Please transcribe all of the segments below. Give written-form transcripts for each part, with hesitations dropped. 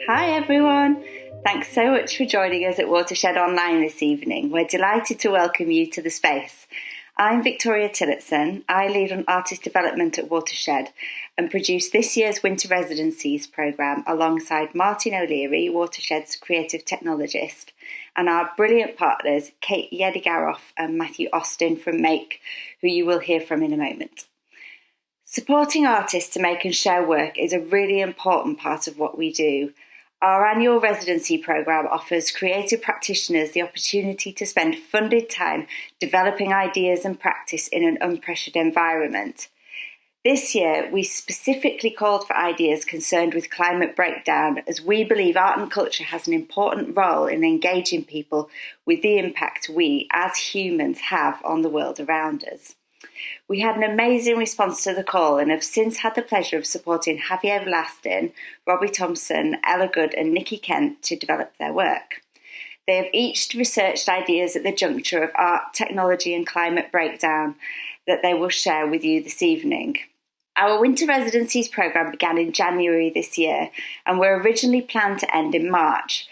Hi everyone! Thanks so much for joining us at Watershed Online this evening. We're delighted to welcome you to the space. I'm Victoria Tillotson. I lead on artist development at Watershed and produce this year's Winter Residencies programme alongside Martin O'Leary, Watershed's creative technologist, and our brilliant partners Kate Yedigaroff and Matthew Austin from Make, who you will hear from in a moment. Supporting artists to make and share work is a really important part of what we do. Our annual residency programme offers creative practitioners the opportunity to spend funded time developing ideas and practice in an unpressured environment. This year, we specifically called for ideas concerned with climate breakdown, as we believe art and culture has an important role in engaging people with the impact we, as humans, have on the world around us. We had an amazing response to the call and have since had the pleasure of supporting Javier Velastin, Robbie Thompson, Ella Good and Nikki Kent to develop their work. They have each researched ideas at the juncture of art, technology and climate breakdown that they will share with you this evening. Our Winter Residencies programme began in January this year and were originally planned to end in March.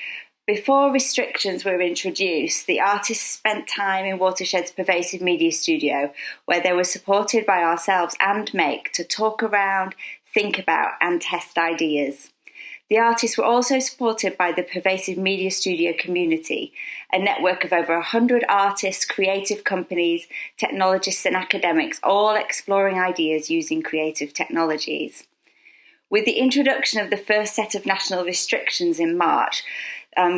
Before restrictions were introduced, the artists spent time in Watershed's Pervasive Media Studio, where they were supported by ourselves and Make to talk around, think about and test ideas. The artists were also supported by the Pervasive Media Studio community, a network of over 100 artists, creative companies, technologists and academics, all exploring ideas using creative technologies. With the introduction of the first set of national restrictions in March,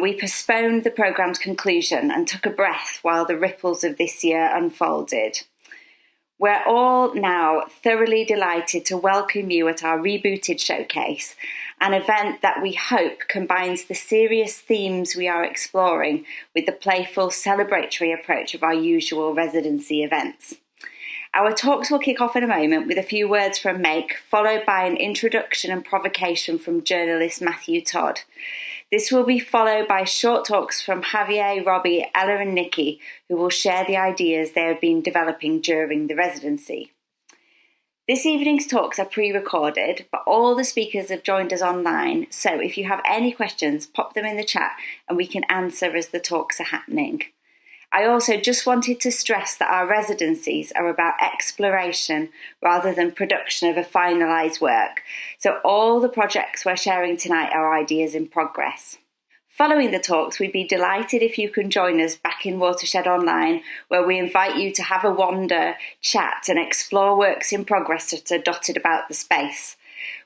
we postponed the programme's conclusion and took a breath while the ripples of this year unfolded. We're all now thoroughly delighted to welcome you at our rebooted showcase, an event that we hope combines the serious themes we are exploring with the playful, celebratory approach of our usual residency events. Our talks will kick off in a moment with a few words from Make, followed by an introduction and provocation from journalist Matthew Todd. This will be followed by short talks from Javier, Robbie, Ella and Nikki, who will share the ideas they have been developing during the residency. This evening's talks are pre-recorded, but all the speakers have joined us online, so if you have any questions, pop them in the chat and we can answer as the talks are happening. I also just wanted to stress that our residencies are about exploration rather than production of a finalised work, so all the projects we're sharing tonight are ideas in progress. Following the talks, we'd be delighted if you can join us back in Watershed Online, where we invite you to have a wander, chat and explore works in progress that are dotted about the space.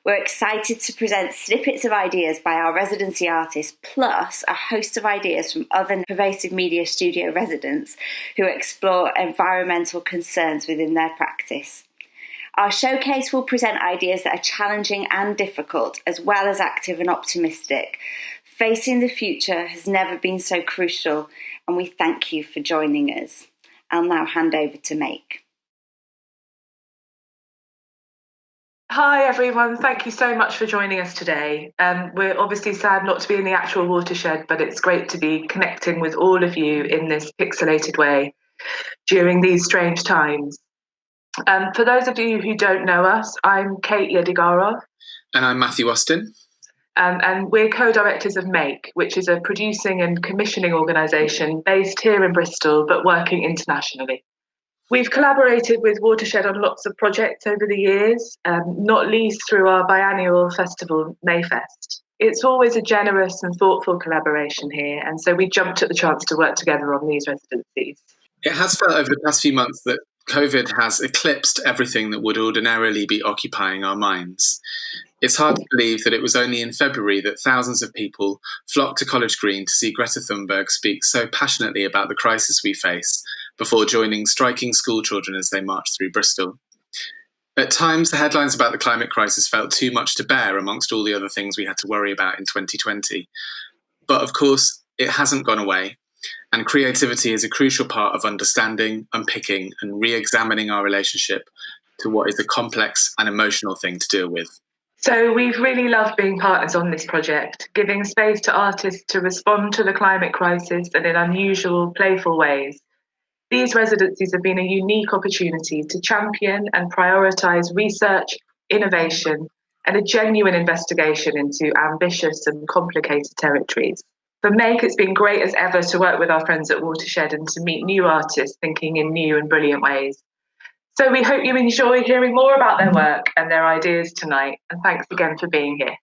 We're excited to present snippets of ideas by our residency artists, plus a host of ideas from other Pervasive Media Studio residents who explore environmental concerns within their practice. Our showcase will present ideas that are challenging and difficult, as well as active and optimistic. Facing the future has never been so crucial, and we thank you for joining us. I'll now hand over to Make. Hi everyone, thank you so much for joining us today. We're obviously sad not to be in the actual Watershed, but it's great to be connecting with all of you in this pixelated way during these strange times. For those of you who don't know us, I'm Kate Yedigaroff. And I'm Matthew Austin. And we're co-directors of Make, which is a producing and commissioning organisation based here in Bristol, but working internationally. We've collaborated with Watershed on lots of projects over the years, not least through our biannual festival, Mayfest. It's always a generous and thoughtful collaboration here, and so we jumped at the chance to work together on these residencies. It has felt over the past few months that COVID has eclipsed everything that would ordinarily be occupying our minds. It's hard to believe that it was only in February that thousands of people flocked to College Green to see Greta Thunberg speak so passionately about the crisis we face before joining striking schoolchildren as they marched through Bristol. At times, the headlines about the climate crisis felt too much to bear amongst all the other things we had to worry about in 2020. But of course, it hasn't gone away, and creativity is a crucial part of understanding, unpicking, and re-examining our relationship to what is a complex and emotional thing to deal with. So we've really loved being partners on this project, giving space to artists to respond to the climate crisis and in unusual, playful ways. These residencies have been a unique opportunity to champion and prioritise research, innovation, and a genuine investigation into ambitious and complicated territories. For Make, it's been great as ever to work with our friends at Watershed and to meet new artists thinking in new and brilliant ways. So we hope you enjoy hearing more about their work and their ideas tonight. And thanks again for being here.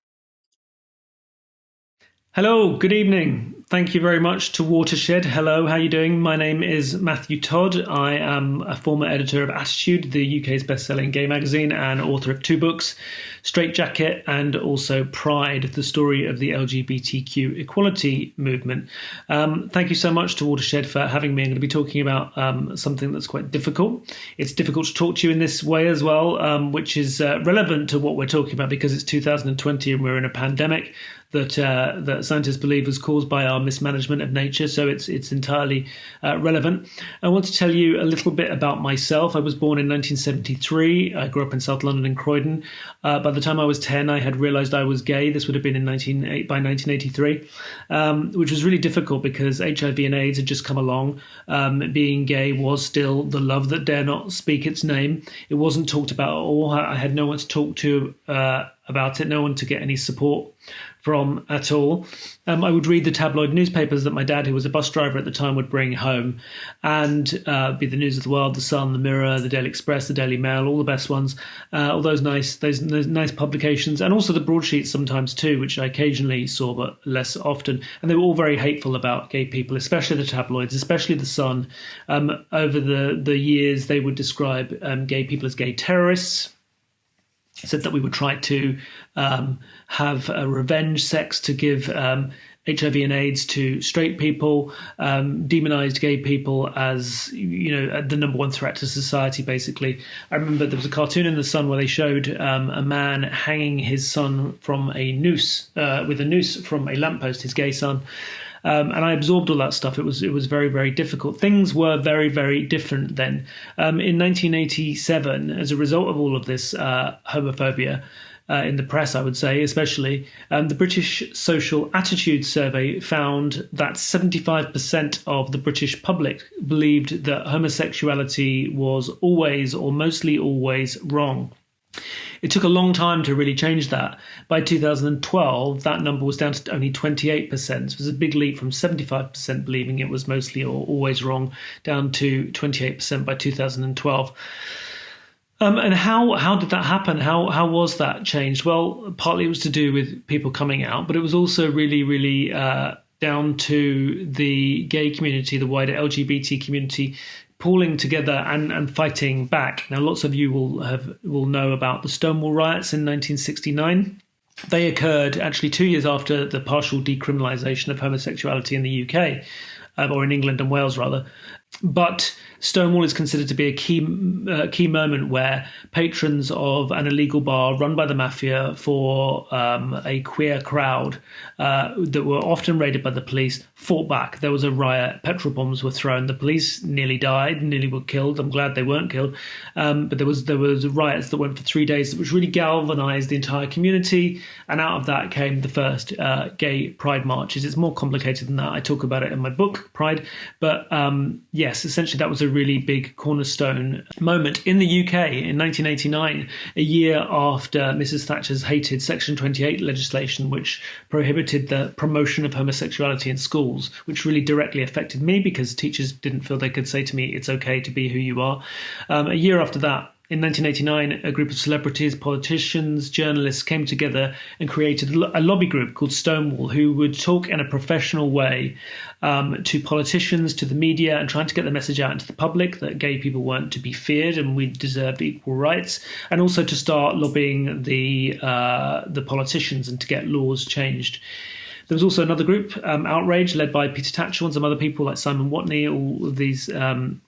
Hello, good evening. Thank you very much to Watershed. Hello, how are you doing? My name is Matthew Todd. I am a former editor of Attitude, the UK's best-selling gay magazine, and author of 2 books, Straight Jacket and also Pride, the story of the LGBTQ equality movement. Thank you so much to Watershed for having me. I'm going to be talking about something that's quite difficult. It's difficult to talk to you in this way as well, which is relevant to what we're talking about because it's 2020 and we're in a pandemic that scientists believe was caused by our mismanagement of nature, so it's entirely relevant. I want to tell you a little bit about myself. I was born in 1973. I grew up in South London in Croydon. By the time I was 10, I had realised I was gay. This would have been by 1983, which was really difficult because HIV and AIDS had just come along. Being gay was still the love that dare not speak its name. It wasn't talked about at all. I had no one to talk to about it, no one to get any support from at all. I would read the tabloid newspapers that my dad, who was a bus driver at the time, would bring home, and be the News of the World, the Sun, the Mirror, the Daily Express, the Daily Mail, all the best ones, all those nice publications, and also the broadsheets sometimes too, which I occasionally saw but less often. And they were all very hateful about gay people, especially the tabloids, especially the Sun. Over the years, they would describe gay people as gay terrorists. Said that we would try to have a revenge sex to give HIV and AIDS to straight people, demonized gay people as, the number one threat to society, basically. I remember there was a cartoon in The Sun where they showed a man hanging his son from a noose, with a noose from a lamppost, his gay son. And I absorbed all that stuff. It was very, very difficult. Things were very, very different then. In 1987, as a result of all of this homophobia in the press, I would say, especially, the British Social Attitude Survey found that 75% of the British public believed that homosexuality was always or mostly always wrong. It took a long time to really change that. By 2012, that number was down to only 28%. It was a big leap from 75% believing it was mostly or always wrong down to 28% by 2012. And how did that happen? How was that changed? Well, partly it was to do with people coming out, but it was also really, really down to the gay community, the wider LGBT community, pulling together and fighting back. Now, lots of you will know about the Stonewall riots in 1969. They occurred actually 2 years after the partial decriminalisation of homosexuality in the UK, or in England and Wales rather. But Stonewall is considered to be a key moment where patrons of an illegal bar run by the mafia for a queer crowd that were often raided by the police fought back. There was a riot, petrol bombs were thrown, the police nearly died, nearly were killed. I'm glad they weren't killed, but there was riots that went for 3 days, which really galvanised the entire community, and out of that came the first gay pride marches. It's more complicated than that. I talk about it in my book, Pride, but yes, essentially that was a really big cornerstone moment in the UK in 1989, a year after Mrs. Thatcher's hated Section 28 legislation, which prohibited the promotion of homosexuality in schools, which really directly affected me because teachers didn't feel they could say to me, it's okay to be who you are. A year after that, in 1989, a group of celebrities, politicians, journalists came together and created a lobby group called Stonewall, who would talk in a professional way to politicians, to the media, and trying to get the message out into the public that gay people weren't to be feared and we deserved equal rights, and also to start lobbying the politicians and to get laws changed. There was also another group, Outrage, led by Peter Tatchell and some other people like Simon Watney, all of these, some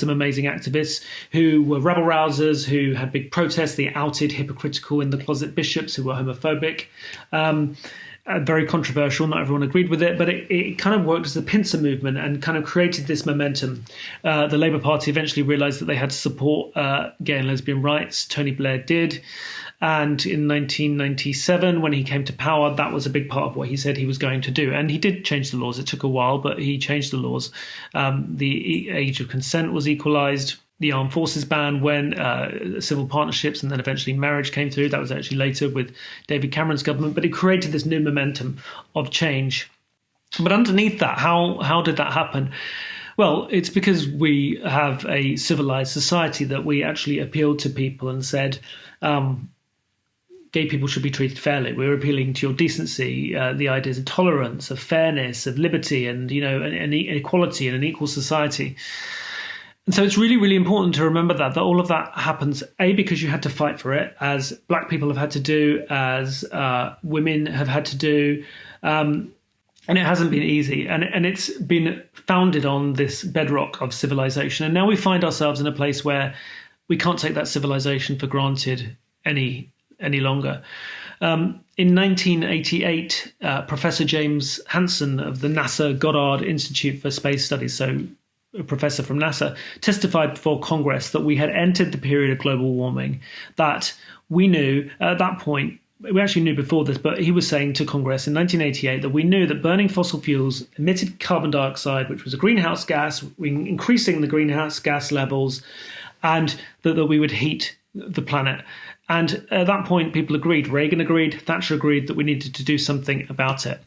amazing activists who were rabble-rousers, who had big protests. They outed hypocritical in-the-closet bishops who were homophobic. Very controversial, not everyone agreed with it, but it kind of worked as a pincer movement and kind of created this momentum. The Labour Party eventually realised that they had to support gay and lesbian rights. Tony Blair did. And in 1997, when he came to power, that was a big part of what he said he was going to do. And he did change the laws. It took a while, but he changed the laws. The age of consent was equalised. the armed forces ban, when civil partnerships and then eventually marriage came through. That was actually later with David Cameron's government, but it created this new momentum of change. But underneath that, how did that happen? Well, it's because we have a civilized society that we actually appealed to people and said, gay people should be treated fairly. We're appealing to your decency, the ideas of tolerance, of fairness, of liberty, and and equality in an equal society. And so it's really, really important to remember that all of that happens, A, because you had to fight for it, as black people have had to do, as women have had to do, and it hasn't been easy. And it's been founded on this bedrock of civilization. And now we find ourselves in a place where we can't take that civilization for granted any longer. In 1988, Professor James Hansen of the NASA Goddard Institute for Space Studies, so a professor from NASA, testified before Congress that we had entered the period of global warming, that we knew at that point, we actually knew before this, but he was saying to Congress in 1988 that we knew that burning fossil fuels emitted carbon dioxide, which was a greenhouse gas, increasing the greenhouse gas levels, and that we would heat the planet. And at that point, people agreed. Reagan agreed, Thatcher agreed that we needed to do something about it.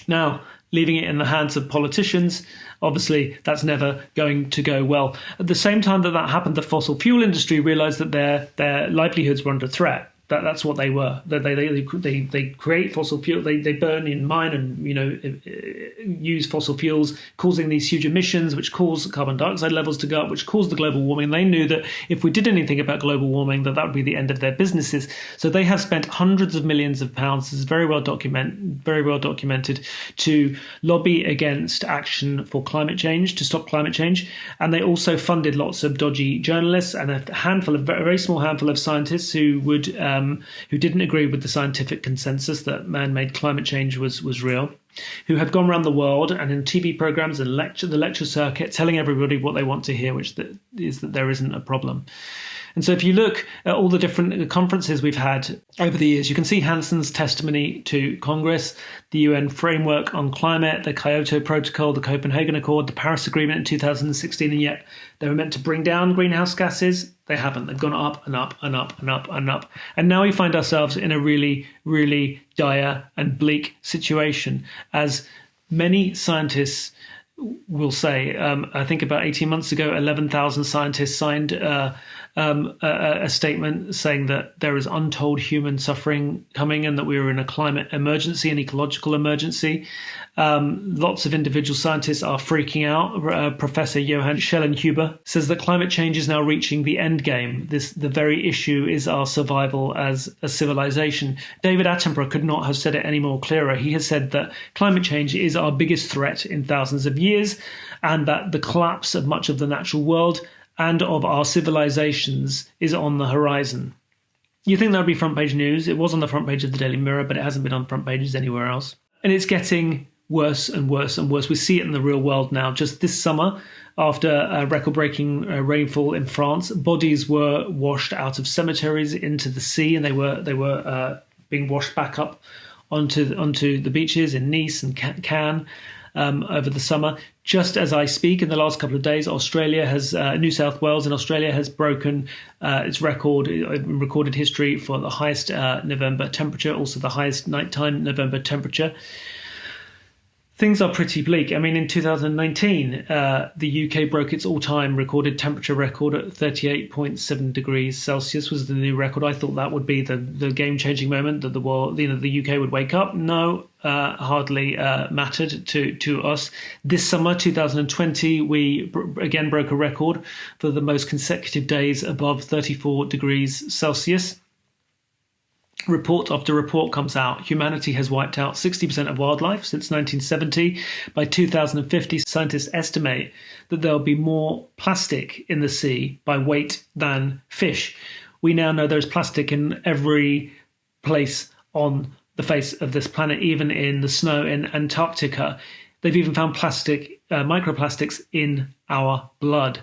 Now, leaving it in the hands of politicians, obviously, that's never going to go well. At the same time that happened, the fossil fuel industry realized that their livelihoods were under threat. That's what they were. They create fossil fuel. They burn in mine and use fossil fuels, causing these huge emissions, which cause carbon dioxide levels to go up, which cause the global warming. They knew that if we did anything about global warming, that would be the end of their businesses. So they have spent hundreds of millions of pounds. This is very well documented to lobby against action for climate change, to stop climate change, and they also funded lots of dodgy journalists and a very small handful of scientists who didn't agree with the scientific consensus that man-made climate change was real, who have gone around the world and in TV programs and the lecture circuit telling everybody what they want to hear, which is that there isn't a problem. And so if you look at all the different conferences we've had over the years, you can see Hansen's testimony to Congress, the UN Framework on Climate, the Kyoto Protocol, the Copenhagen Accord, the Paris Agreement in 2016, and yet they were meant to bring down greenhouse gases. They haven't. They've gone up and up and up and up and up. And now we find ourselves in a really, really dire and bleak situation, as many scientists will say. I think about 18 months ago, 11,000 scientists signed a statement saying that there is untold human suffering coming and that we are in a climate emergency, an ecological emergency. Lots of individual scientists are freaking out. Professor Johann Schellenhuber says that climate change is now reaching the end game. The very issue is our survival as a civilization. David Attenborough could not have said it any more clearer. He has said that climate change is our biggest threat in thousands of years, and that the collapse of much of the natural world and of our civilizations is on the horizon. You think that would be front page news? It was on the front page of the Daily Mirror, but it hasn't been on front pages anywhere else. And it's getting worse and worse and worse. We see it in the real world now. Just this summer, after record-breaking rainfall in France, bodies were washed out of cemeteries into the sea, and they were being washed back up onto the beaches in Nice and Cannes. Over the summer. Just as I speak, in the last couple of days, New South Wales in Australia has broken its record in recorded history for the highest November temperature, also the highest nighttime November temperature. Things are pretty bleak. I mean, in 2019, the UK broke its all-time recorded temperature record at 38.7 degrees Celsius was the new record. I thought that would be the game-changing moment, that the UK would wake up. No, hardly mattered to us. This summer, 2020, we again broke a record for the most consecutive days above 34 degrees Celsius. Report after report comes out. Humanity has wiped out 60% of wildlife since 1970. By 2050, scientists estimate that there'll be more plastic in the sea by weight than fish. We now know there's plastic in every place on the face of this planet, even in the snow in Antarctica. They've even found microplastics in our blood.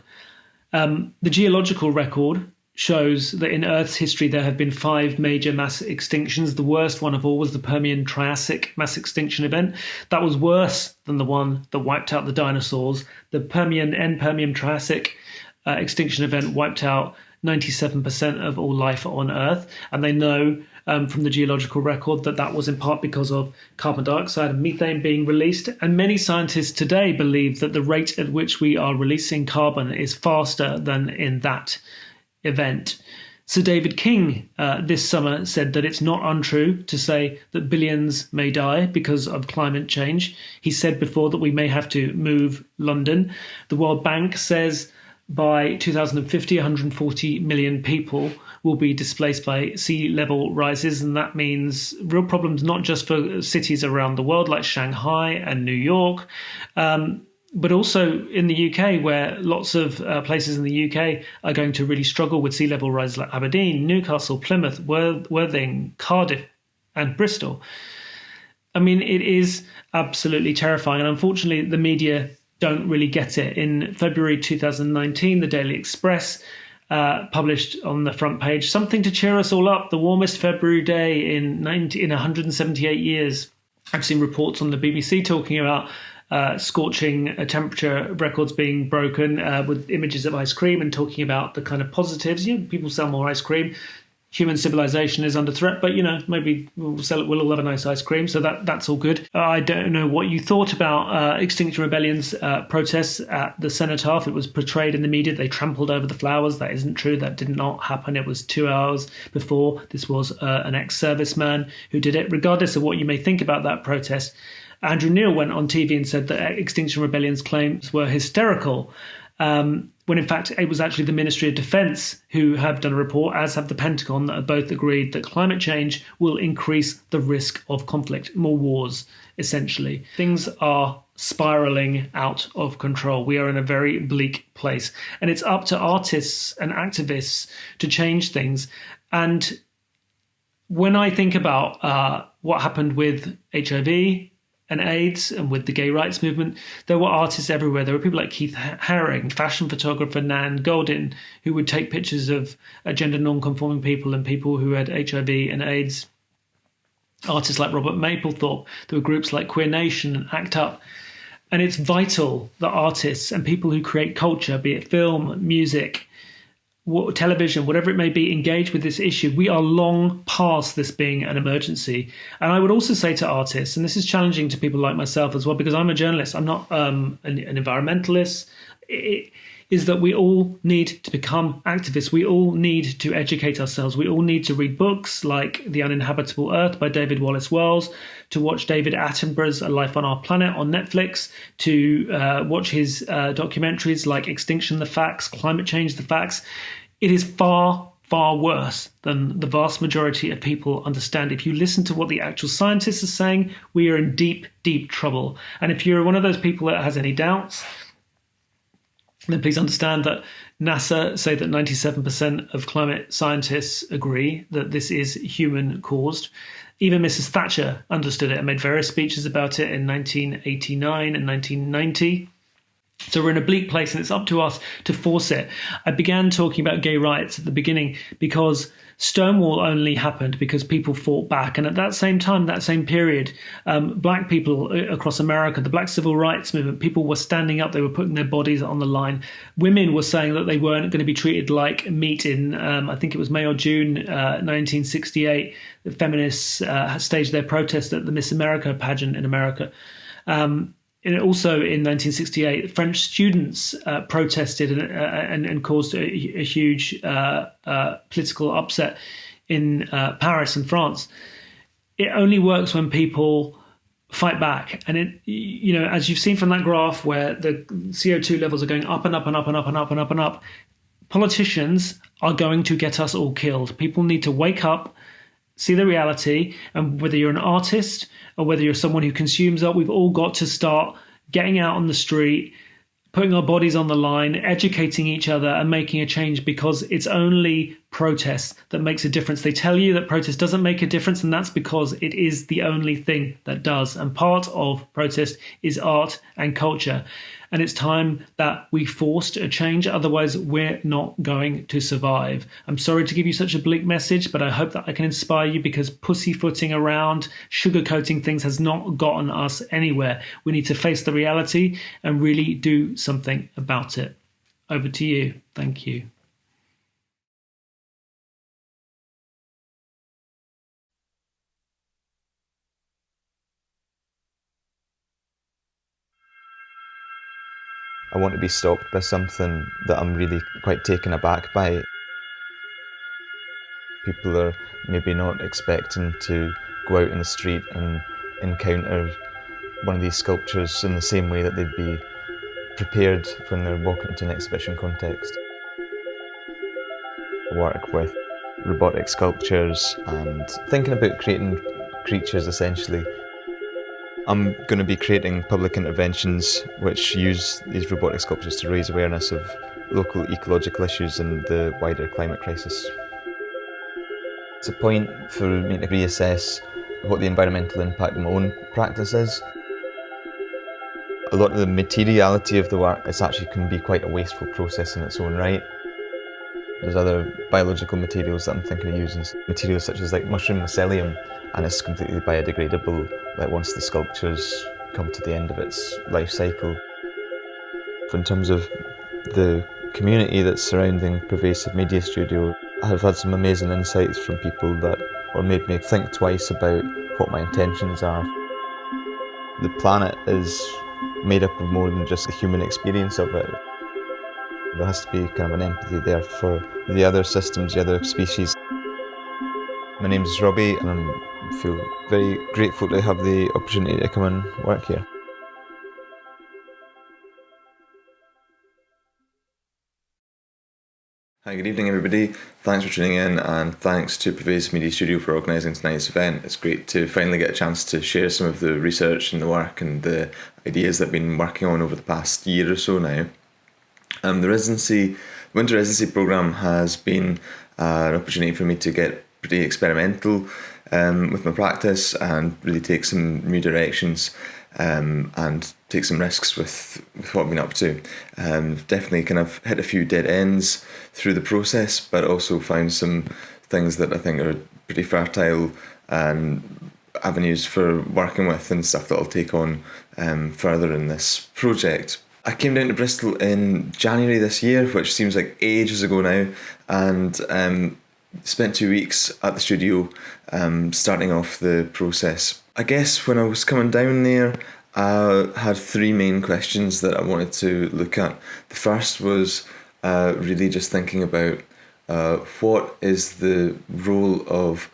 The geological record shows that in Earth's history there have been 5 major mass extinctions. The worst one of all was the Permian Triassic mass extinction event. That was worse than the one that wiped out the dinosaurs. The Permian Triassic extinction event wiped out 97% of all life on Earth. And they know from the geological record that was in part because of carbon dioxide and methane being released. And many scientists today believe that the rate at which we are releasing carbon is faster than in that event. Sir David King this summer said that it's not untrue to say that billions may die because of climate change. He said before that we may have to move London. The World Bank says by 2050, 140 million people will be displaced by sea level rises. And that means real problems, not just for cities around the world like Shanghai and New York, but also in the UK, where lots of places in the UK are going to really struggle with sea level rise, like Aberdeen, Newcastle, Plymouth, Worthing, Cardiff, and Bristol. I mean, it is absolutely terrifying. And unfortunately, the media don't really get it. In February 2019, the Daily Express published on the front page, "Something to cheer us all up, the warmest February day in 178 years." I've seen reports on the BBC talking about scorching temperature records being broken with images of ice cream and talking about the kind of positives. People sell more ice cream. Human civilization is under threat, but maybe we'll all have a nice ice cream, so that's all good. I don't know what you thought about Extinction Rebellion's protests at the Cenotaph. It was portrayed in the media they trampled over the flowers. That isn't true. That did not happen. It was 2 hours before. This was an ex-serviceman who did it. Regardless of what you may think about that protest, Andrew Neil went on TV and said that Extinction Rebellion's claims were hysterical, when in fact it was actually the Ministry of Defence who have done a report, as have the Pentagon, that have both agreed that climate change will increase the risk of conflict, more wars, essentially. Things are spiralling out of control. We are in a very bleak place. And it's up to artists and activists to change things. And when I think about what happened with HIV and AIDS and with the gay rights movement, there were artists everywhere. There were people like Keith Haring, fashion photographer Nan Goldin, who would take pictures of gender non-conforming people and people who had HIV and AIDS. Artists like Robert Mapplethorpe. There were groups like Queer Nation and ACT UP. And it's vital that artists and people who create culture, be it film, music, television, whatever it may be, engage with this issue. We are long past this being an emergency. And I would also say to artists, and this is challenging to people like myself as well, because I'm a journalist, I'm not an environmentalist, is that we all need to become activists. We all need to educate ourselves. We all need to read books like The Uninhabitable Earth by David Wallace Wells, to watch David Attenborough's A Life on Our Planet on Netflix, to watch his documentaries like Extinction, The Facts, Climate Change, The Facts. It is far, far worse than the vast majority of people understand. If you listen to what the actual scientists are saying, we are in deep, deep trouble. And if you're one of those people that has any doubts, then please understand that NASA say that 97% of climate scientists agree that this is human caused. Even Mrs. Thatcher understood it and made various speeches about it in 1989 and 1990. So we're in a bleak place, and it's up to us to force it. I began talking about gay rights at the beginning because Stonewall only happened because people fought back. And at that same time, that same period, black people across America, the Black Civil Rights Movement, people were standing up. They were putting their bodies on the line. Women were saying that they weren't going to be treated like meat in, I think it was May or June 1968. The feminists staged their protest at the Miss America pageant in America. And also in 1968, French students protested and caused a huge political upset in Paris and France. It only works when people fight back. And it, as you've seen from that graph where the CO2 levels are going up and up and up and up and up and up and up, politicians are going to get us all killed. People need to wake up, see the reality, and whether you're an artist or whether you're someone who consumes art, we've all got to start getting out on the street, putting our bodies on the line, educating each other and making a change, because it's only protest that makes a difference. They tell you that protest doesn't make a difference, and that's because it is the only thing that does. And part of protest is art and culture. And it's time that we forced a change. Otherwise, we're not going to survive. I'm sorry to give you such a bleak message, but I hope that I can inspire you, because pussyfooting around, sugarcoating things has not gotten us anywhere. We need to face the reality and really do something about it. over to you. Thank you. I want to be stopped by something that I'm really quite taken aback by. People are maybe not expecting to go out in the street and encounter one of these sculptures in the same way that they'd be prepared when they're walking into an exhibition context. I work with robotic sculptures and thinking about creating creatures essentially. I'm going to be creating public interventions which use these robotic sculptures to raise awareness of local ecological issues and the wider climate crisis. It's a point for me to reassess what the environmental impact of my own practice is. A lot of the materiality of the work can be quite a wasteful process in its own right. There's other biological materials that I'm thinking of using, materials such as like mushroom mycelium, and it's completely biodegradable once the sculpture's come to the end of its life cycle. In terms of the community that's surrounding Pervasive Media Studio, I've had some amazing insights from people that made me think twice about what my intentions are. The planet is made up of more than just the human experience of it. There has to be kind of an empathy there for the other systems, the other species. My name is Robbie and I feel very grateful to have the opportunity to come and work here. Hi, good evening everybody. Thanks for tuning in and thanks to Pervasive Media Studio for organising tonight's event. It's great to finally get a chance to share some of the research and the work and the ideas that I've been working on over the past year or so now. The winter residency programme has been an opportunity for me to get pretty experimental with my practice and really take some new directions and take some risks with what I've been up to. Definitely kind of hit a few dead ends through the process, but also found some things that I think are pretty fertile and avenues for working with and stuff that I'll take on further in this project. I came down to Bristol in January this year, which seems like ages ago now, and spent 2 weeks at the studio starting off the process. I guess when I was coming down there, I had three main questions that I wanted to look at. The first was really just thinking about what is the role of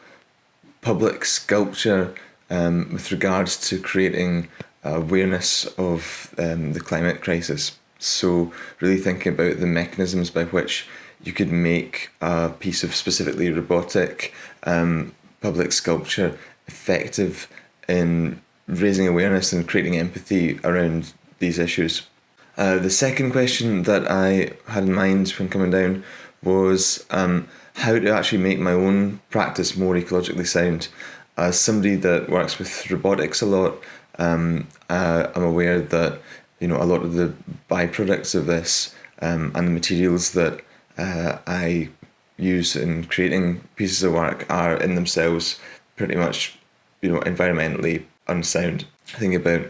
public sculpture with regards to creating awareness of the climate crisis. So really thinking about the mechanisms by which you could make a piece of specifically robotic public sculpture effective in raising awareness and creating empathy around these issues. The second question that I had in mind when coming down was how to actually make my own practice more ecologically sound. As somebody that works with robotics a lot, I'm aware that a lot of the byproducts of this and the materials that I use in creating pieces of work are in themselves pretty much environmentally unsound. I think about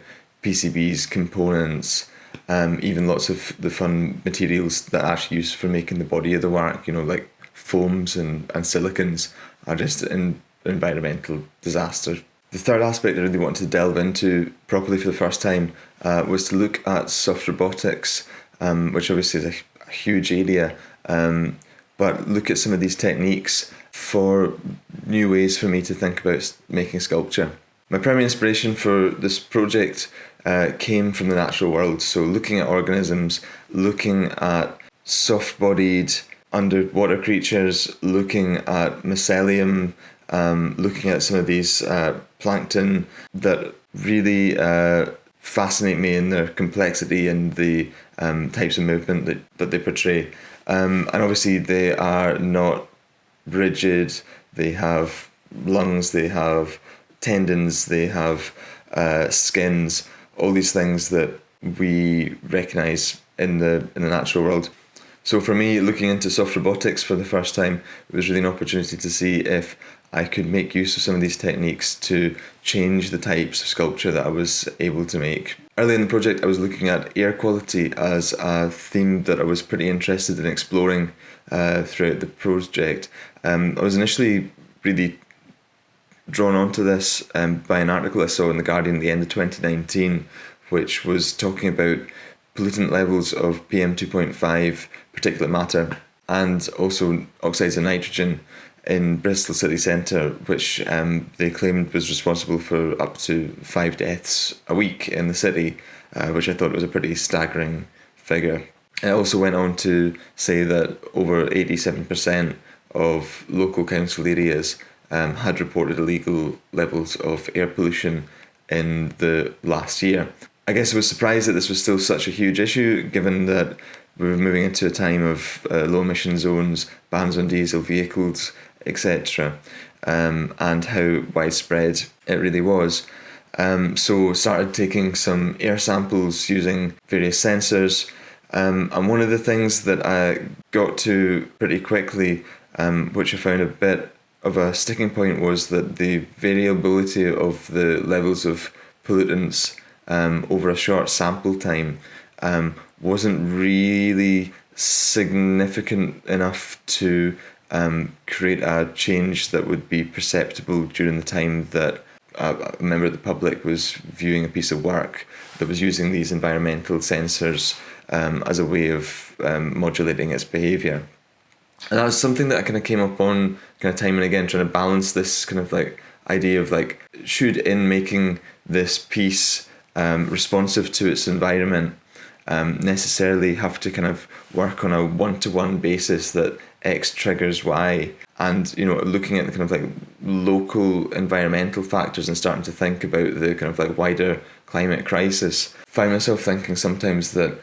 PCBs, components, even lots of the fun materials that are actually used for making the body of the work, like foams and silicons, are just an environmental disaster. The third aspect I really wanted to delve into properly for the first time was to look at soft robotics, which obviously is a huge area, but look at some of these techniques for new ways for me to think about making sculpture. My primary inspiration for this project came from the natural world, so looking at organisms, looking at soft-bodied underwater creatures, looking at mycelium, looking at some of these plankton that really fascinate me in their complexity and the types of movement that they portray. And obviously they are not rigid, they have lungs, they have tendons, they have skins, all these things that we recognise in the natural world. So for me, looking into soft robotics for the first time, it was really an opportunity to see if I could make use of some of these techniques to change the types of sculpture that I was able to make. Early in the project, I was looking at air quality as a theme that I was pretty interested in exploring throughout the project. I was initially really drawn onto this by an article I saw in The Guardian at the end of 2019, which was talking about pollutant levels of PM2.5 particulate matter and also oxides of nitrogen in Bristol city centre, which they claimed was responsible for up to 5 deaths a week in the city, which I thought was a pretty staggering figure. It also went on to say that over 87% of local council areas had reported illegal levels of air pollution in the last year. I guess I was surprised that this was still such a huge issue, given that we were moving into a time of low emission zones, bans on diesel vehicles, etc., and how widespread it really was. So started taking some air samples using various sensors, and one of the things that I got to pretty quickly, which I found a bit of a sticking point, was that the variability of the levels of pollutants over a short sample time wasn't really significant enough to create a change that would be perceptible during the time that a member of the public was viewing a piece of work that was using these environmental sensors as a way of modulating its behaviour. And that was something that I kind of came up on kind of time and again, trying to balance this kind of like idea of like, should in making this piece responsive to its environment necessarily have to kind of work on a one-to-one basis that X triggers Y, and looking at the kind of like local environmental factors and starting to think about the kind of like wider climate crisis. Find myself thinking sometimes that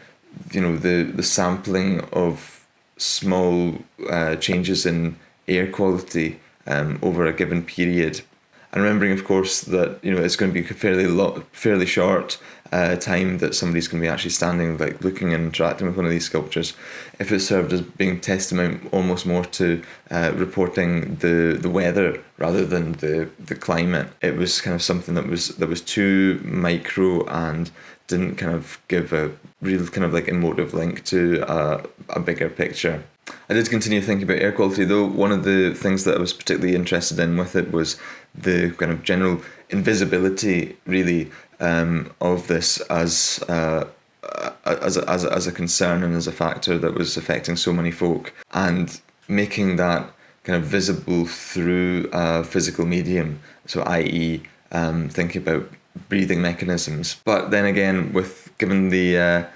the sampling of small changes in air quality over a given period, and remembering of course that it's going to be a fairly short time that somebody's going to be actually standing, like looking and interacting with one of these sculptures. If it served as being testament almost more to reporting the weather rather than the climate, it was kind of something that was too micro and didn't kind of give a real kind of like emotive link to a bigger picture. I did continue thinking about air quality though. One of the things that I was particularly interested in with it was the kind of general invisibility really of this as a concern and as a factor that was affecting so many folk, and making that kind of visible through a physical medium, so i.e. thinking about breathing mechanisms. But then again, given the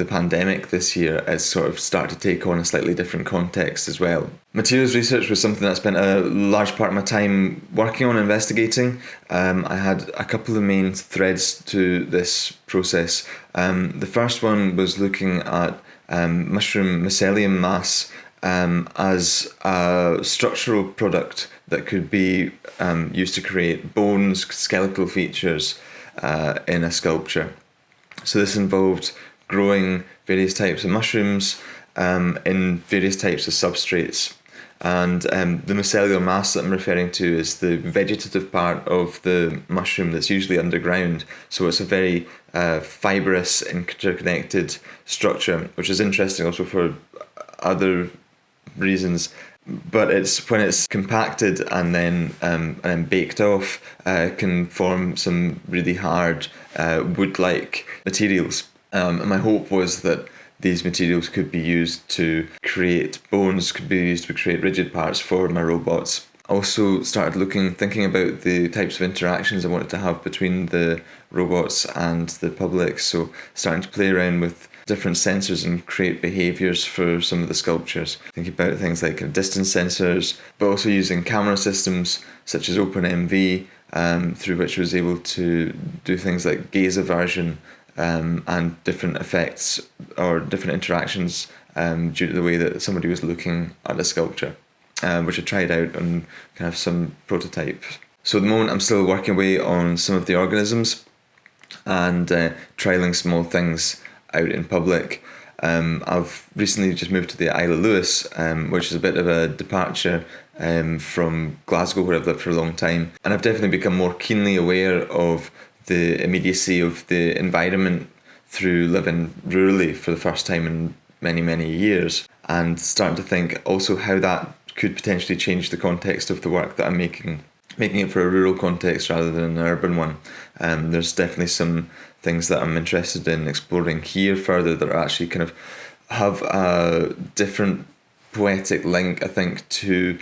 pandemic this year, it's sort of started to take on a slightly different context as well. Materials research was something that I spent a large part of my time working on, investigating. I had a couple of main threads to this process. The first one was looking at mushroom mycelium mass as a structural product that could be used to create bones, skeletal features in a sculpture. So this involved growing various types of mushrooms in various types of substrates. And the mycelial mass that I'm referring to is the vegetative part of the mushroom that's usually underground. So it's a very fibrous, interconnected structure, which is interesting also for other reasons. But it's when it's compacted and then baked off, can form some really hard wood-like materials. And my hope was that these materials could be used to create bones, could be used to create rigid parts for my robots. Also started thinking about the types of interactions I wanted to have between the robots and the public. So starting to play around with different sensors and create behaviours for some of the sculptures. Thinking about things like distance sensors, but also using camera systems such as OpenMV, through which I was able to do things like gaze aversion and different effects or different interactions due to the way that somebody was looking at a sculpture, which I tried out on kind of some prototypes. So at the moment I'm still working away on some of the organisms and trialling small things out in public. I've recently just moved to the Isle of Lewis, which is a bit of a departure from Glasgow, where I've lived for a long time. And I've definitely become more keenly aware of the immediacy of the environment through living rurally for the first time in many, many years, and starting to think also how that could potentially change the context of the work that I'm making it for a rural context rather than an urban one. There's definitely some things that I'm interested in exploring here further that are actually kind of have a different poetic link, I think, to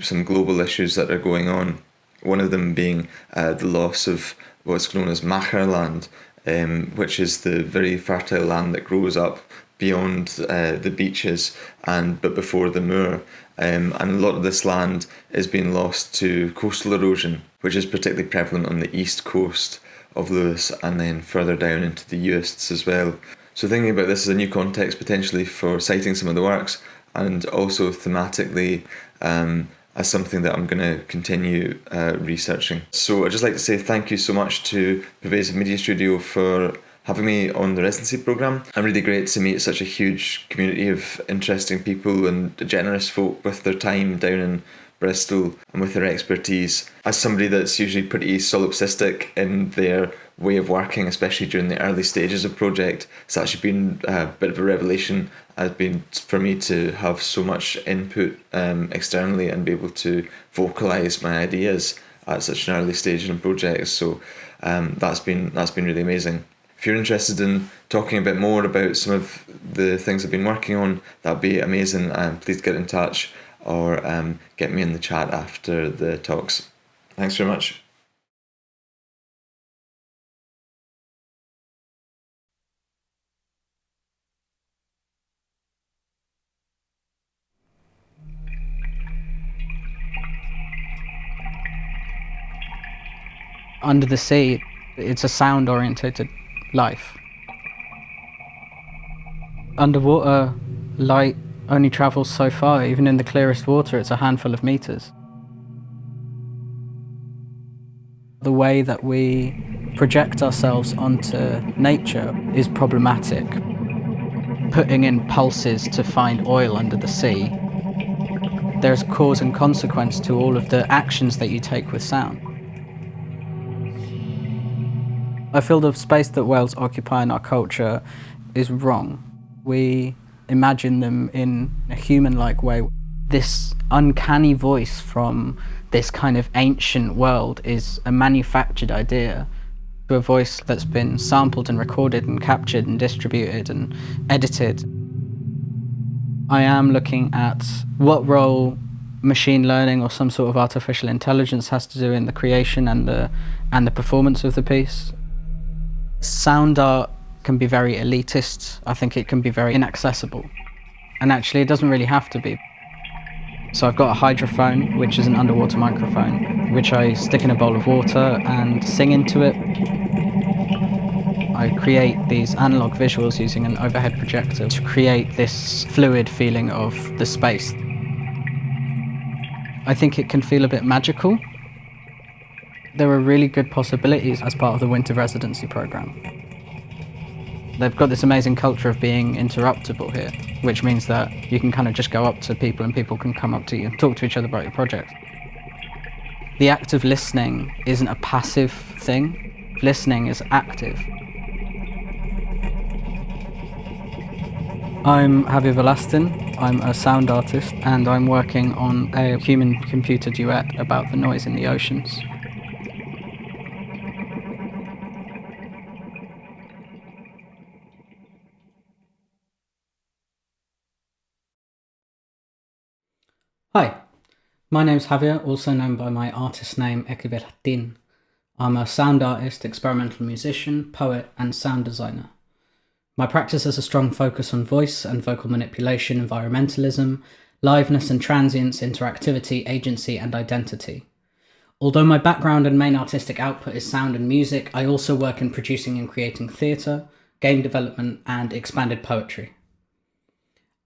some global issues that are going on. One of them being the loss of what's known as Macherland, which is the very fertile land that grows up beyond the beaches but before the moor. And a lot of this land is being lost to coastal erosion, which is particularly prevalent on the east coast of Lewis and then further down into the Uists as well. So thinking about this as a new context potentially for citing some of the works, and also thematically as something that I'm going to continue researching. So I'd just like to say thank you so much to Pervasive Media Studio for having me on the residency programme. I'm really great to meet such a huge community of interesting people and generous folk with their time down in Bristol and with their expertise. As somebody that's usually pretty solipsistic in their way of working, especially during the early stages of project, it's actually been a bit of a revelation for me to have so much input externally and be able to vocalise my ideas at such an early stage in a project. So that's been really amazing. If you're interested in talking a bit more about some of the things I've been working on, that'd be amazing. Please get in touch or get me in the chat after the talks. Thanks very much. Under the sea, it's a sound-orientated life. Underwater, light only travels so far. Even in the clearest water, it's a handful of meters. The way that we project ourselves onto nature is problematic. Putting in pulses to find oil under the sea, there's cause and consequence to all of the actions that you take with sound. I feel the space that whales occupy in our culture is wrong. We imagine them in a human-like way. This uncanny voice from this kind of ancient world is a manufactured idea, to a voice that's been sampled and recorded and captured and distributed and edited. I am looking at what role machine learning or some sort of artificial intelligence has to do in the creation and the performance of the piece. Sound art can be very elitist. I think it can be very inaccessible. And actually it doesn't really have to be. So I've got a hydrophone, which is an underwater microphone, which I stick in a bowl of water and sing into it. I create these analog visuals using an overhead projector to create this fluid feeling of the space. I think it can feel a bit magical. There are really good possibilities as part of the winter residency programme. They've got this amazing culture of being interruptible here, which means that you can kind of just go up to people and people can come up to you and talk to each other about your project. The act of listening isn't a passive thing. Listening is active. I'm Javier Velastin. I'm a sound artist and I'm working on a human-computer duet about the noise in the oceans. Hi, my name's Javier, also known by my artist name Ekibelatin. I'm a sound artist, experimental musician, poet and sound designer. My practice has a strong focus on voice and vocal manipulation, environmentalism, liveness and transience, interactivity, agency and identity. Although my background and main artistic output is sound and music, I also work in producing and creating theatre, game development and expanded poetry.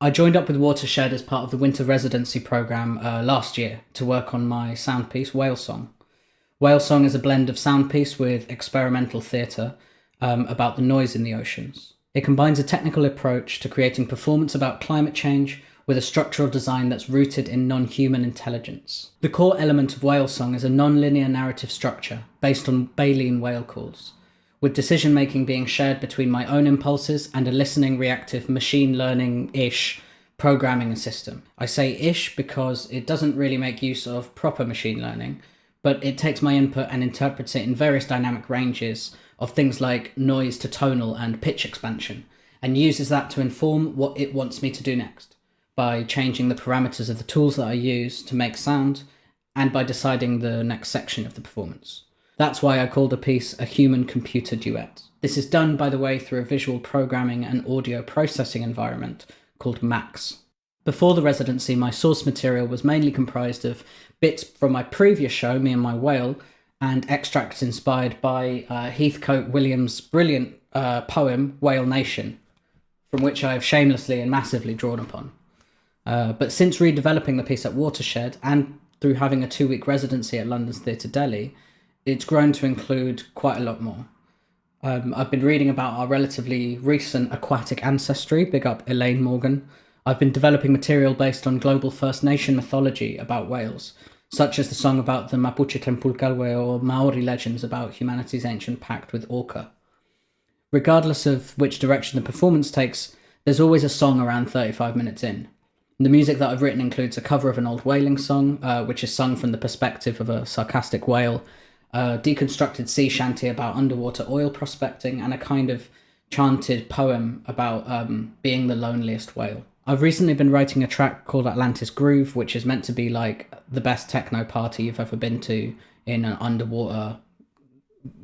I joined up with Watershed as part of the winter residency programme last year to work on my sound piece, Whale Song. Whale Song is a blend of sound piece with experimental theatre about the noise in the oceans. It combines a technical approach to creating performance about climate change, with a structural design that's rooted in non-human intelligence. The core element of whale song is a non-linear narrative structure based on baleen whale calls, with decision-making being shared between my own impulses and a listening, reactive, machine learning-ish programming system. I say ish because it doesn't really make use of proper machine learning, but it takes my input and interprets it in various dynamic ranges of things like noise to tonal and pitch expansion, and uses that to inform what it wants me to do next, by changing the parameters of the tools that I use to make sound, and by deciding the next section of the performance. That's why I called a piece a human-computer duet. This is done, by the way, through a visual programming and audio processing environment called Max. Before the residency, my source material was mainly comprised of bits from my previous show, Me and My Whale, and extracts inspired by Heathcote Williams' brilliant poem, Whale Nation, from which I have shamelessly and massively drawn upon. But since redeveloping the piece at Watershed, and through having a 2-week residency at London's Theatre Delhi, it's grown to include quite a lot more. I've been reading about our relatively recent aquatic ancestry, big up Elaine Morgan. I've been developing material based on global First Nation mythology about whales, such as the song about the Mapuche Tempulkalwe or Maori legends about humanity's ancient pact with Orca. Regardless of which direction the performance takes, there's always a song around 35 minutes in. The music that I've written includes a cover of an old whaling song, which is sung from the perspective of a sarcastic whale, a deconstructed sea shanty about underwater oil prospecting, and a kind of chanted poem about being the loneliest whale. I've recently been writing a track called Atlantis Groove, which is meant to be like the best techno party you've ever been to in an underwater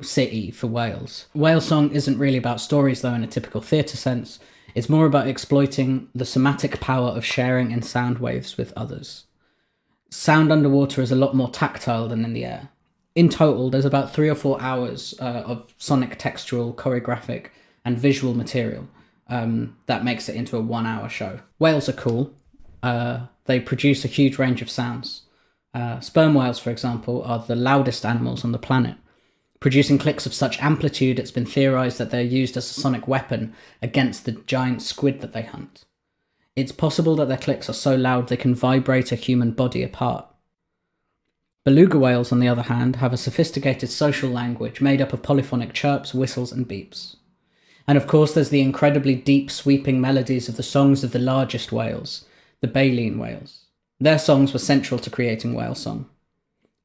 city for whales. Whale song isn't really about stories though in a typical theatre sense. It's more about exploiting the somatic power of sharing in sound waves with others. Sound underwater is a lot more tactile than in the air. In total, there's about 3 or 4 hours of sonic, textual, choreographic, and visual material that makes it into a 1-hour show. Whales are cool. They produce a huge range of sounds. Sperm whales, for example, are the loudest animals on the planet, producing clicks of such amplitude it's been theorised that they're used as a sonic weapon against the giant squid that they hunt. It's possible that their clicks are so loud they can vibrate a human body apart. Beluga whales, on the other hand, have a sophisticated social language made up of polyphonic chirps, whistles, and beeps. And of course there's the incredibly deep, sweeping melodies of the songs of the largest whales, the baleen whales. Their songs were central to creating whale song.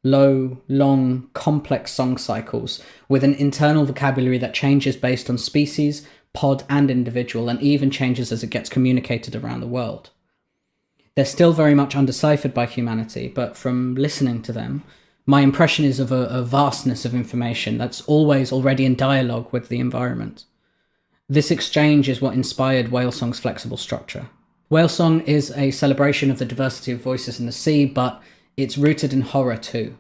Low, long, complex song cycles with an internal vocabulary that changes based on species, pod, and individual, and even changes as it gets communicated around the world. They're still very much undeciphered by humanity, but from listening to them, my impression is of a vastness of information that's always already in dialogue with the environment. This exchange is what inspired whale song's flexible structure. Whale song is a celebration of the diversity of voices in the sea, but it's rooted in horror too.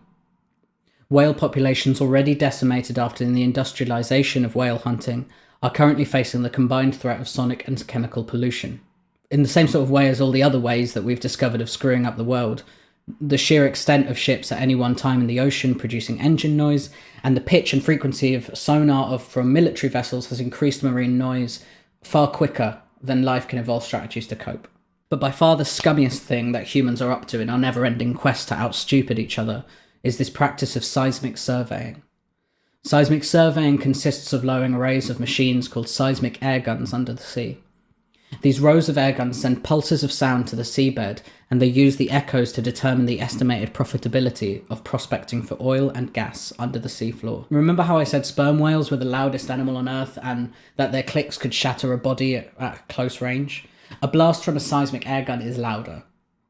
Whale populations already decimated after the industrialization of whale hunting are currently facing the combined threat of sonic and chemical pollution. In the same sort of way as all the other ways that we've discovered of screwing up the world, the sheer extent of ships at any one time in the ocean producing engine noise, and the pitch and frequency of sonar from military vessels has increased marine noise far quicker than life can evolve strategies to cope. But by far the scummiest thing that humans are up to in our never-ending quest to out-stupid each other is this practice of seismic surveying. Seismic surveying consists of lowering arrays of machines called seismic air guns under the sea. These rows of air guns send pulses of sound to the seabed, and they use the echoes to determine the estimated profitability of prospecting for oil and gas under the seafloor. Remember how I said sperm whales were the loudest animal on Earth and that their clicks could shatter a body at close range? A blast from a seismic air gun is louder,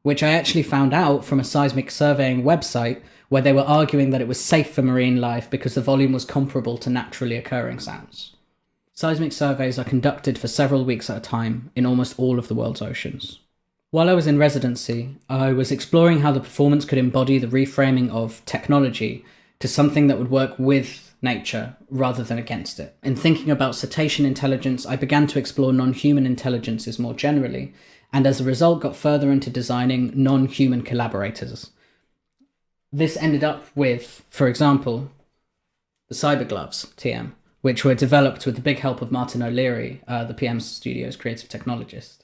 which I actually found out from a seismic surveying website where they were arguing that it was safe for marine life because the volume was comparable to naturally occurring sounds. Seismic surveys are conducted for several weeks at a time in almost all of the world's oceans. While I was in residency, I was exploring how the performance could embody the reframing of technology to something that would work with nature rather than against it. In thinking about cetacean intelligence, I began to explore non-human intelligences more generally, and as a result got further into designing non-human collaborators. This ended up with, for example, the Cyber Gloves, TM, which were developed with the big help of Martin O'Leary, the PM Studio's creative technologist.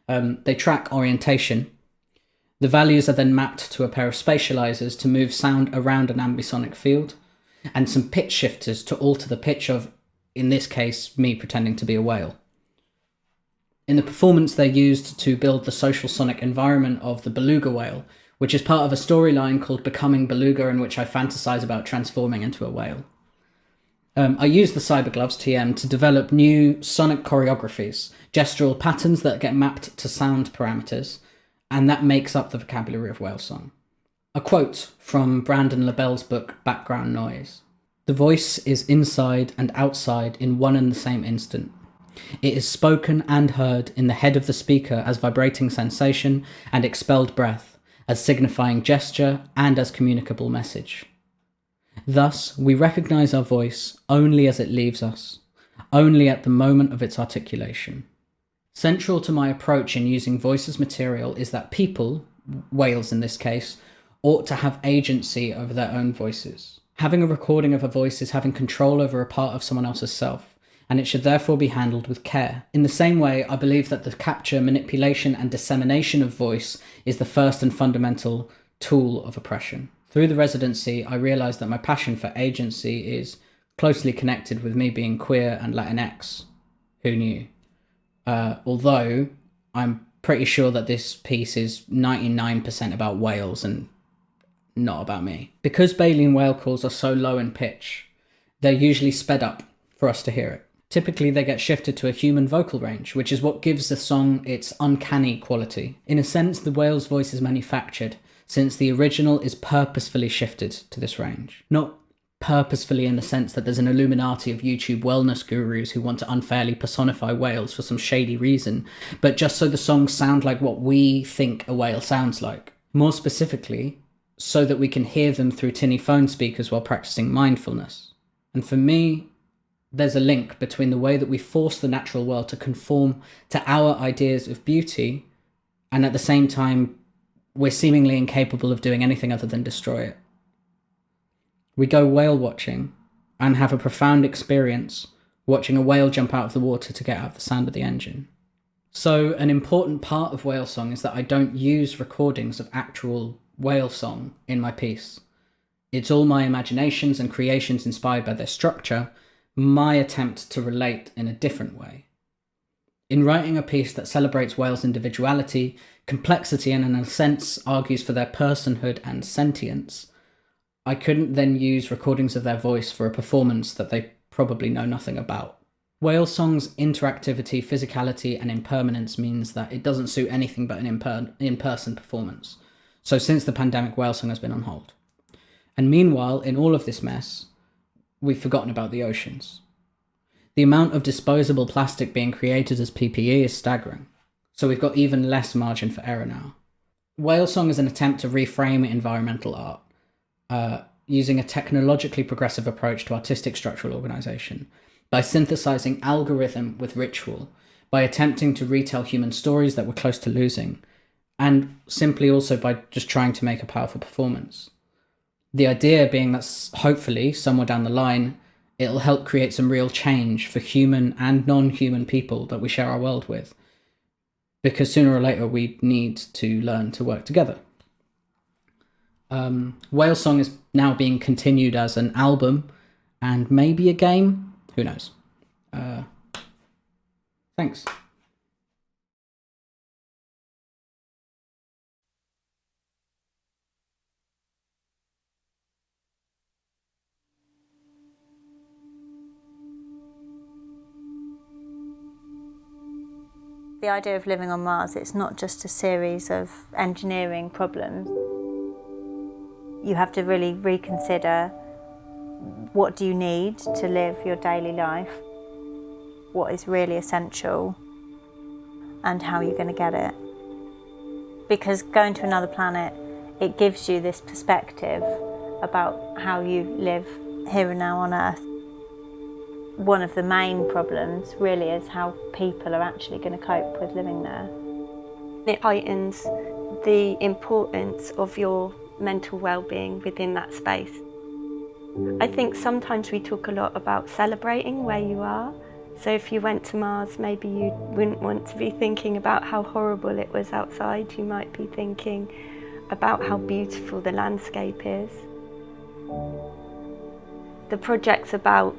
They track orientation. The values are then mapped to a pair of spatializers to move sound around an ambisonic field, and some pitch shifters to alter the pitch of, in this case, me pretending to be a whale. In the performance, they're used to build the social sonic environment of the beluga whale, which is part of a storyline called Becoming Beluga, in which I fantasize about transforming into a whale. I use the Cybergloves TM to develop new sonic choreographies, gestural patterns that get mapped to sound parameters, and that makes up the vocabulary of whale song. A quote from Brandon LaBelle's book, Background Noise. "The voice is inside and outside in one and the same instant. It is spoken and heard in the head of the speaker as vibrating sensation and expelled breath, as signifying gesture and as communicable message. Thus, we recognize our voice only as it leaves us, only at the moment of its articulation. Central to my approach in using voice as material is that people, whales in this case, ought to have agency over their own voices. Having a recording of a voice is having control over a part of someone else's self, and it should therefore be handled with care. In the same way, I believe that the capture, manipulation, and dissemination of voice is the first and fundamental tool of oppression. Through the residency, I realised that my passion for agency is closely connected with me being queer and Latinx. Who knew? Although I'm pretty sure that this piece is 99% about whales and not about me. Because baleen whale calls are so low in pitch, they're usually sped up for us to hear it. Typically, they get shifted to a human vocal range, which is what gives the song its uncanny quality. In a sense, the whale's voice is manufactured, since the original is purposefully shifted to this range. Not purposefully in the sense that there's an Illuminati of YouTube wellness gurus who want to unfairly personify whales for some shady reason, but just so the songs sound like what we think a whale sounds like. More specifically, so that we can hear them through tinny phone speakers while practicing mindfulness. And for me, there's a link between the way that we force the natural world to conform to our ideas of beauty, and at the same time, we're seemingly incapable of doing anything other than destroy it. We go whale watching and have a profound experience watching a whale jump out of the water to get out the sound of the engine. So an important part of whale song is that I don't use recordings of actual whale song in my piece. It's all my imaginations and creations inspired by their structure, my attempt to relate in a different way. In writing a piece that celebrates whales' individuality, complexity, and in a sense argues for their personhood and sentience, I couldn't then use recordings of their voice for a performance that they probably know nothing about. Whale song's interactivity, physicality, and impermanence means that it doesn't suit anything but an in-person performance. So since the pandemic, whale song has been on hold. And meanwhile, in all of this mess, we've forgotten about the oceans. The amount of disposable plastic being created as PPE is staggering, so we've got even less margin for error now. Whale song is an attempt to reframe environmental art, using a technologically progressive approach to artistic structural organisation, by synthesising algorithm with ritual, by attempting to retell human stories that we're close to losing, and simply also by just trying to make a powerful performance. The idea being that hopefully, somewhere down the line, it'll help create some real change for human and non-human people that we share our world with. Because sooner or later we need to learn to work together. Whale Song is now being continued as an album and maybe a game. Who knows? Thanks. The idea of living on Mars, it's not just a series of engineering problems. You have to really reconsider what do you need to live your daily life, what is really essential, and how you're going to get it. Because going to another planet, it gives you this perspective about how you live here and now on Earth. One of the main problems really is how people are actually going to cope with living there. It heightens the importance of your mental well-being within that space. I think sometimes we talk a lot about celebrating where you are, So if you went to Mars, maybe you wouldn't want to be thinking about how horrible it was outside. You might be thinking about how beautiful the landscape is. The project's about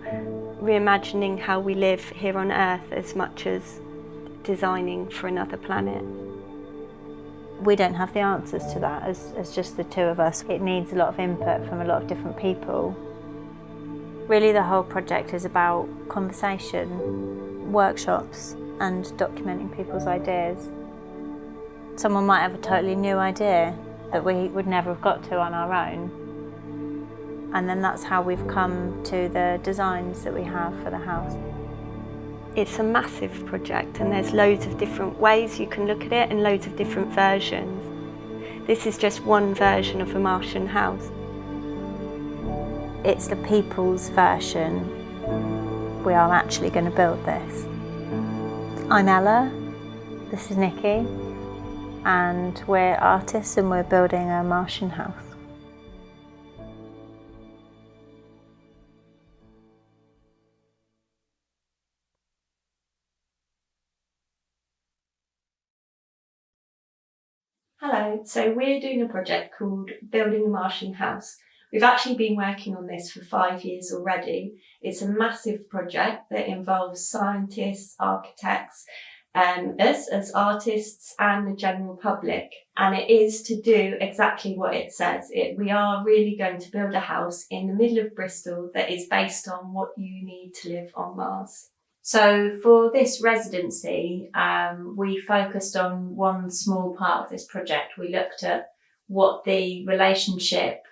reimagining how we live here on Earth as much as designing for another planet. We don't have the answers to that as just the two of us. It needs a lot of input from a lot of different people. Really, the whole project is about conversation, workshops, and documenting people's ideas. Someone might have a totally new idea that we would never have got to on our own. And then that's how we've come to the designs that we have for the house. It's a massive project and there's loads of different ways you can look at it and loads of different versions. This is just one version of a Martian house. It's the people's version. We are actually going to build this. I'm Ella, this is Nikki, and we're artists and we're building a Martian house. Hello, so we're doing a project called Building a Martian House. We've actually been working on this for 5 years already. It's a massive project that involves scientists, architects, us as artists and the general public. And it is to do exactly what it says. We are really going to build a house in the middle of Bristol that is based on what you need to live on Mars. So for this residency, we focused on one small part of this project. We looked at what the relationship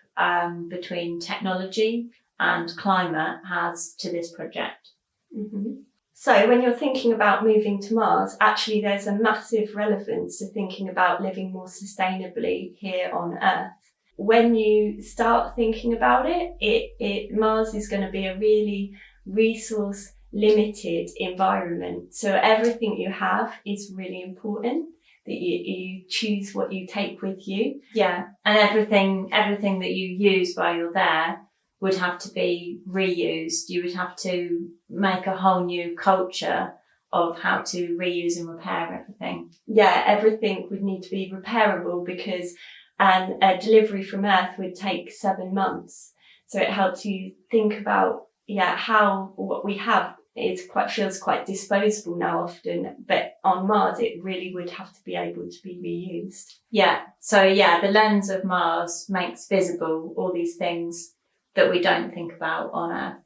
between technology and climate has to this project. Mm-hmm. So when you're thinking about moving to Mars, actually there's a massive relevance to thinking about living more sustainably here on Earth. When you start thinking about it, Mars is going to be a really resource limited environment. So everything you have is really important, that you choose what you take with you. Yeah, and everything that you use while you're there would have to be reused. You would have to make a whole new culture of how to reuse and repair everything. Yeah, everything would need to be repairable because a delivery from Earth would take 7 months. So it helps you think about how what we have feels quite disposable now often, but on Mars it really would have to be able to be reused. Yeah, so the lens of Mars makes visible all these things that we don't think about on Earth.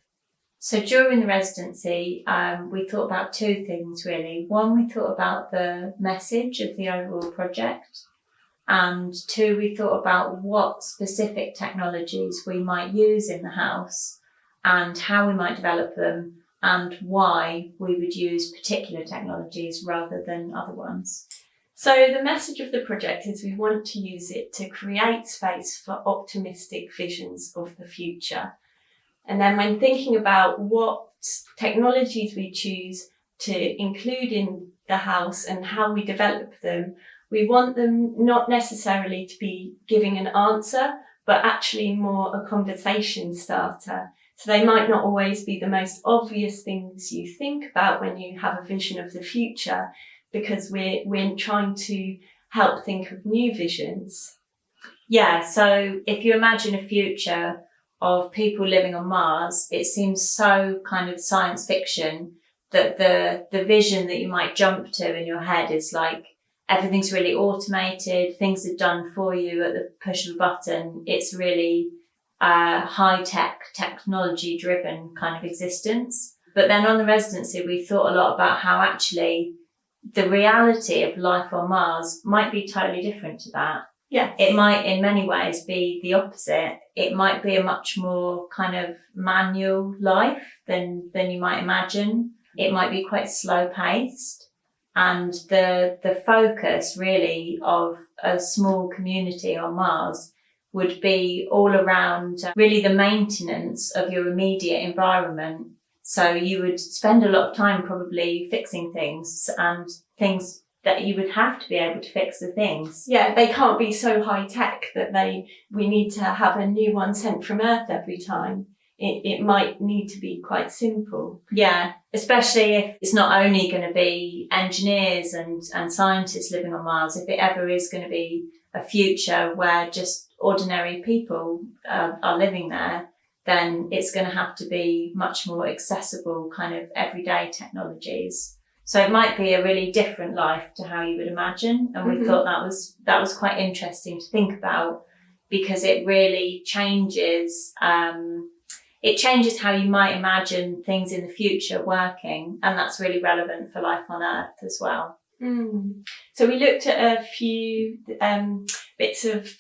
So during the residency, we thought about two things really. One, we thought about the message of the overall project, and two, we thought about what specific technologies we might use in the house and how we might develop them, and why we would use particular technologies rather than other ones. So the message of the project is we want to use it to create space for optimistic visions of the future. And then when thinking about what technologies we choose to include in the house and how we develop them, we want them not necessarily to be giving an answer, but actually more a conversation starter. So they might not always be the most obvious things you think about when you have a vision of the future, because we're trying to help think of new visions. Yeah, so if you imagine a future of people living on Mars, it seems so kind of science fiction that the vision that you might jump to in your head is like everything's really automated, things are done for you at the push of a button. It's really high-tech, technology-driven kind of existence. But then on the residency, we thought a lot about how actually the reality of life on Mars might be totally different to that. Yes. It might in many ways be the opposite. It might be a much more kind of manual life than you might imagine. It might be quite slow-paced. And the focus really of a small community on Mars would be all around really the maintenance of your immediate environment. So you would spend a lot of time probably fixing things and things that you would have to be able to fix the things. Yeah, they can't be so high tech that we need to have a new one sent from Earth every time. it might need to be quite simple. Yeah, especially if it's not only going to be engineers and scientists living on Mars, if it ever is going to be a future where just ordinary people are living there, then it's going to have to be much more accessible kind of everyday technologies. So it might be a really different life to how you would imagine. And we thought that was quite interesting to think about, because it really changes, it changes how you might imagine things in the future working. And that's really relevant for life on Earth as well. So we looked at a few bits of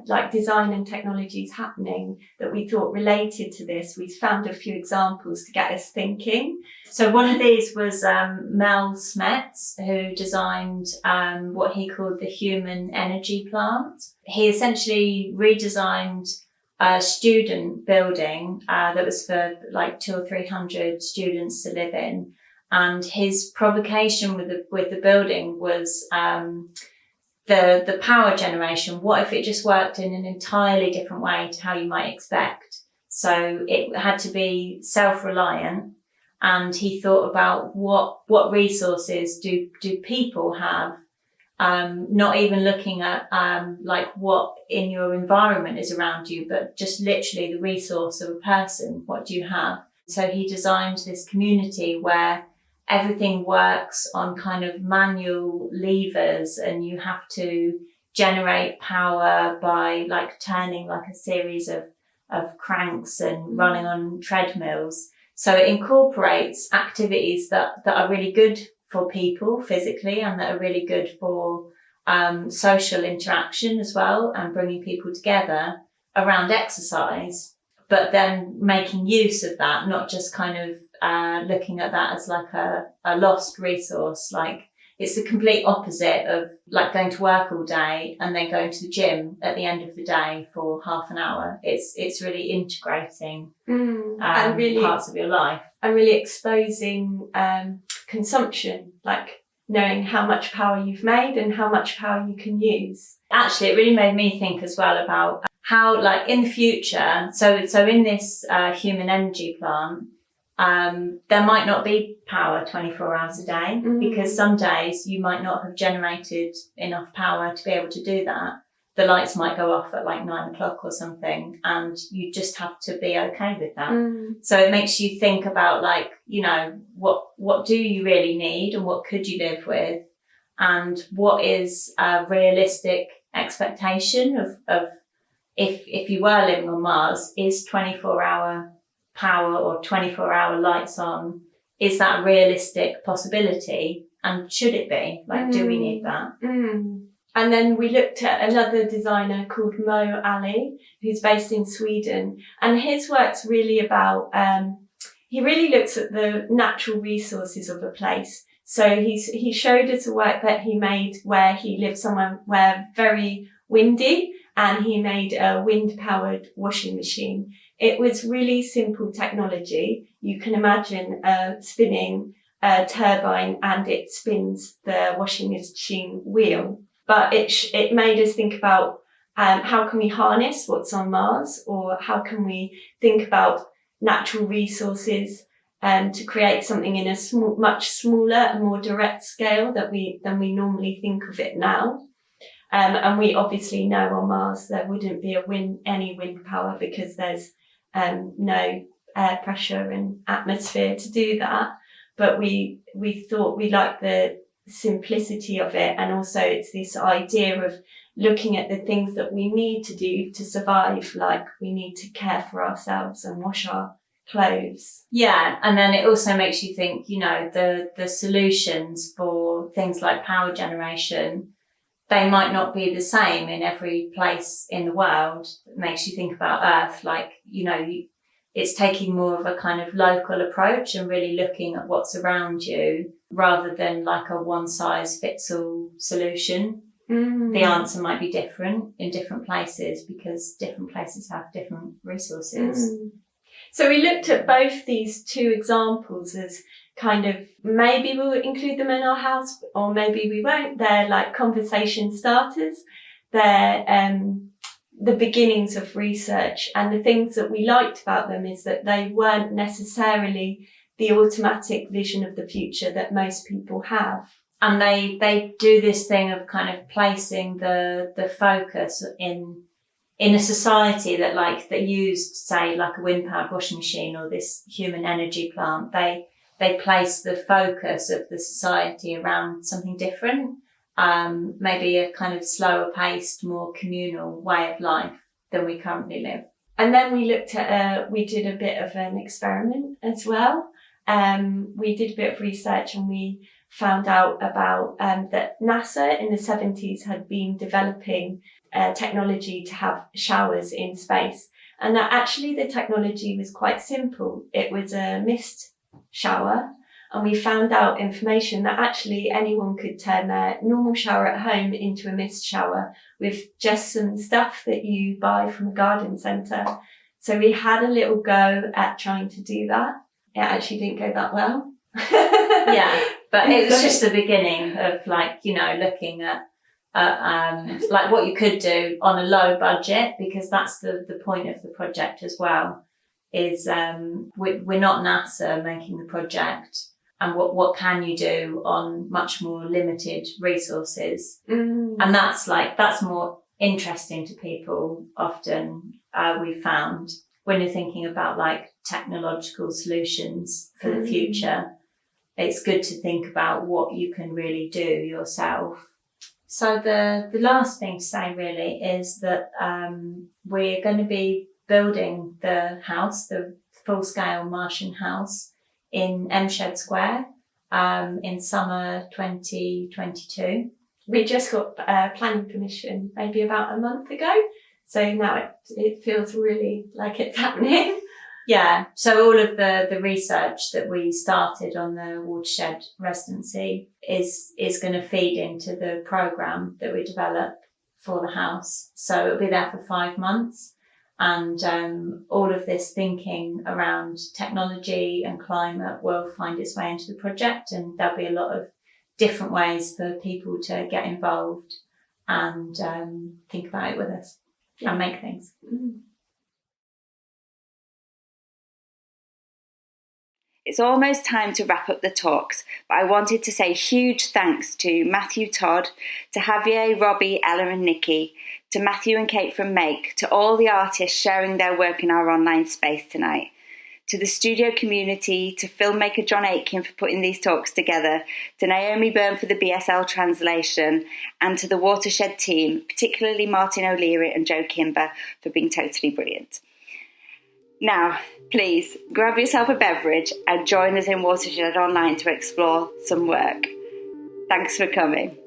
like design and technologies happening that we thought related to this. We found a few examples to get us thinking. So one of these was Mel Smets, who designed what he called the human energy plant. He essentially redesigned a student building that was for like 200 or 300 students to live in. And his provocation with the building was the power generation. What if it just worked in an entirely different way to how you might expect? So it had to be self-reliant. And he thought about what resources do people have, not even looking at like what in your environment is around you, but just literally the resource of a person. What do you have? So he designed this community where everything works on kind of manual levers, and you have to generate power by like turning like a series of cranks and running on treadmills. So it incorporates activities that are really good for people physically, and that are really good for social interaction as well, and bringing people together around exercise, but then making use of that, not just kind of looking at that as like a lost resource. Like it's the complete opposite of like going to work all day and then going to the gym at the end of the day for half an hour. It's really integrating and really parts of your life, and really exposing consumption, like knowing how much power you've made and how much power you can use. Actually, it really made me think as well about how, like in the future, so in this human energy plant, there might not be power 24 hours a day, because some days you might not have generated enough power to be able to do that. The lights might go off at like 9 o'clock or something, and you just have to be okay with that. So it makes you think about like, you know, what do you really need, and what could you live with, and what is a realistic expectation of if you were living on Mars, is 24-hour power or 24-hour lights on, is that a realistic possibility, and should it be? Like, do we need that? And then we looked at another designer called Mo Ali, who's based in Sweden, and his work's really about he really looks at the natural resources of a place. So he showed us a work that he made where he lived somewhere where very windy, and he made a wind-powered washing machine. It was really simple technology. You can imagine spinning a turbine, and it spins the washing machine wheel. But it made us think about how can we harness what's on Mars, or how can we think about natural resources to create something in a much smaller and more direct scale than we normally think of it now. And we obviously know on Mars there wouldn't be any wind power, because there's no air pressure and atmosphere to do that. But we thought we liked the simplicity of it, and also it's this idea of looking at the things that we need to do to survive, like we need to care for ourselves and wash our clothes. Yeah, and then it also makes you think, you know, the solutions for things like power generation, they might not be the same in every place in the world. It makes you think about Earth, like, you know, it's taking more of a kind of local approach and really looking at what's around you, rather than like a one-size-fits-all solution. The answer might be different in different places, because different places have different resources. So we looked at both these two examples as kind of, maybe we'll include them in our house, or maybe we won't. They're like conversation starters. They're the beginnings of research, and the things that we liked about them is that they weren't necessarily the automatic vision of the future that most people have. And they do this thing of kind of placing the focus in a society that used, say, like a wind-powered washing machine or this human energy plant. They place the focus of the society around something different, maybe a kind of slower paced, more communal way of life than we currently live. And then we looked at, we did a bit of an experiment as well. We did a bit of research and we found out about that NASA in the 70s had been developing technology to have showers in space. And that actually the technology was quite simple. It was a mist shower. And we found out information that actually anyone could turn their normal shower at home into a mist shower with just some stuff that you buy from a garden centre. So we had a little go at trying to do that. It actually didn't go that well. Yeah, but it was just the beginning of looking at like what you could do on a low budget, because that's the point of the project as well, is we're not NASA making the project, and what can you do on much more limited resources. And that's more interesting to people often, we've found, when you're thinking about like technological solutions for the future. It's good to think about what you can really do yourself. So the last thing to say really is that we're going to be building the house, the full-scale Martian house, in M-Shed Square in summer 2022. We just got planning permission maybe about a month ago. So now it feels really like it's happening. Yeah, so all of the research that we started on the Watershed residency is going to feed into the programme that we develop for the house. So it'll be there for 5 months, and all of this thinking around technology and climate will find its way into the project, and there'll be a lot of different ways for people to get involved and think about it with us and make things. It's almost time to wrap up the talks, but I wanted to say huge thanks to Matthew Todd, to Javier, Robbie, Ella and Nikki, to Matthew and Kate from Make, to all the artists sharing their work in our online space tonight, to the studio community, to filmmaker John Aitken for putting these talks together, to Naomi Byrne for the BSL translation, and to the Watershed team, particularly Martin O'Leary and Joe Kimber, for being totally brilliant. Now, please grab yourself a beverage and join us in Watershed Online to explore some work. Thanks for coming.